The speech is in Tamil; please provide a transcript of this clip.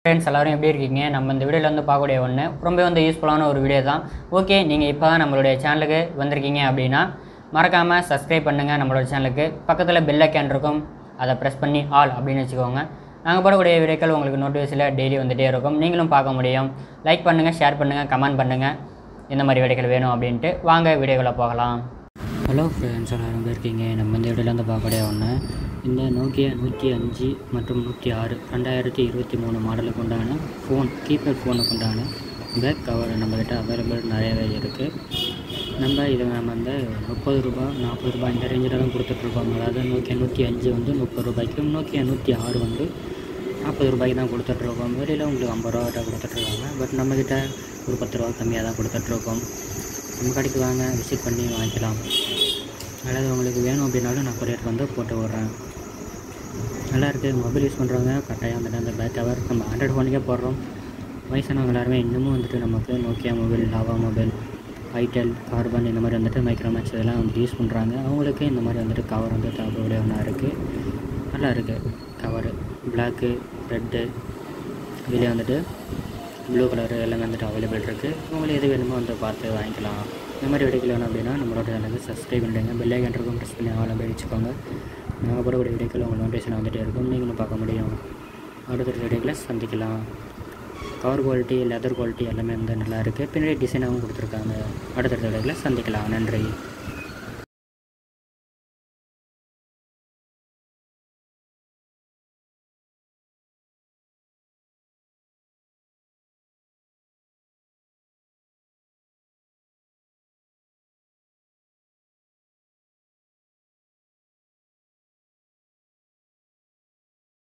ஃப்ரெண்ட்ஸ் எல்லாரும் எப்படி இருக்கீங்க? நம்ம இந்த வீடியோவில் வந்து பார்க்கக்கூடிய ஒன்று ரொம்ப யூஸ்ஃபுல்லான ஒரு வீடியோ தான். ஓகே, நீங்கள் இப்போ தான் நம்மளுடைய சேனலுக்கு வந்திருக்கீங்க அப்படின்னா மறக்காமல் சப்ஸ்கிரைப் பண்ணுங்கள். நம்மளோட சேனலுக்கு பக்கத்தில் பெல் ஐக்கான் இருக்கும், அதை ப்ரெஸ் பண்ணி ஆல் அப்படின்னு வச்சுக்கோங்க. நாங்கள் போடக்கூடிய வீடியோக்கள் உங்களுக்கு நோட்டிஃபிகேஷனில் டெய்லி வந்துகிட்டே இருக்கும், நீங்களும் பார்க்க முடியும். லைக் பண்ணுங்கள், ஷேர் பண்ணுங்கள், கமெண்ட் பண்ணுங்கள் இந்த மாதிரி வீடியோக்கள் வேணும் அப்படின்ட்டு. வாங்க வீடியோக்களை போகலாம். ஹலோ ஃப்ரெண்ட்ஸ் எல்லாரும் எப்படி இருக்கீங்க? நம்ம இந்த வீடியோவில் வந்து பார்க்கக்கூடிய ஒன்று இந்த நோக்கியா 105 மற்றும் 106 2023 மாடலுக்கு உண்டான ஃபோன், கீபேட் ஃபோனுக்கு உண்டான பேக் கவர் நம்மக்கிட்ட அவைலபிள் நிறையவே இருக்குது. நம்ம வந்து 30 ரூபா 40 ரூபா இந்த ரேஞ்சில் தான் கொடுத்துட்ருக்கோம். அதாவது நோக்கியா 105 வந்து 30 ரூபாய்க்கும், நோக்கியா 106 வந்து 40 ரூபாய்க்கு தான் கொடுத்துட்ருக்கோம். வெளியில் உங்களுக்கு 50 ரூபா கொடுத்துட்ருக்காங்க. பட் நம்மக்கிட்ட ஒரு 10 ரூபா கம்மியாக தான் கொடுத்துட்ருக்கோம். நம்ம கடைக்கு வாங்க, விசிட் பண்ணி வாங்கிக்கலாம். அதாவது உங்களுக்கு வேணும் அப்படின்னாலும் நான் கொரியர் வந்து போட்டு விட்றேன். நல்லா இருக்குது. மொபைல் யூஸ் பண்ணுறவங்க கட்டாயம் வந்துட்டு அந்த பேக் கவர் நம்ம ஆண்ட்ராய்டு ஃபோனுக்கே போடுறோம். வயசானவங்க எல்லாருமே இன்னமும் வந்துட்டு நமக்கு Nokia mobile, lava mobile, itel, carbon இந்த மாதிரி வந்துட்டு மைக்ரோமேக்ஸ் இதெல்லாம் வந்துட்டு யூஸ் பண்ணுறாங்க. அவங்களுக்கு இந்த மாதிரி வந்துட்டு கவர் வந்து தேவைப்படைய ஒன்றா இருக்குது. நல்லா இருக்குது கவரு. பிளாக்கு, ரெட்டு, இதிலே வந்துட்டு ப்ளூ கலரு எல்லாமே வந்துட்டு அவைலபிள் இருக்குது. உங்களுக்கு எது வேணுமோ வந்து பார்த்து வாங்கிக்கலாம். இந்த மாதிரி வீடியோக்கள் வேணும் அப்படின்னா நம்மளோட சேனலுக்கு சப்ஸ்கிரைப் பண்ணிடுங்க. பெல் ஐக்கான் இருக்கும், ப்ரெஸ் பண்ணி ஆல் அப்படி வச்சுக்கோங்க. நாங்கள் போடக்கூடிய வீடியோக்கள் உங்களுக்கு நோட்டிஃபிகேஷன் வந்துகிட்டே இருக்கும், நீங்களும் பார்க்க முடியும். அடுத்த வீடியோக்களை சந்திக்கலாம். கவர் குவாலிட்டி, லெதர் குவாலிட்டி எல்லாமே வந்து நல்லா இருக்குது. பின்னாடி டிசைனாகவும் கொடுத்துருக்காங்க. அடுத்த வீடியோக்களை சந்திக்கலாம். நன்றி.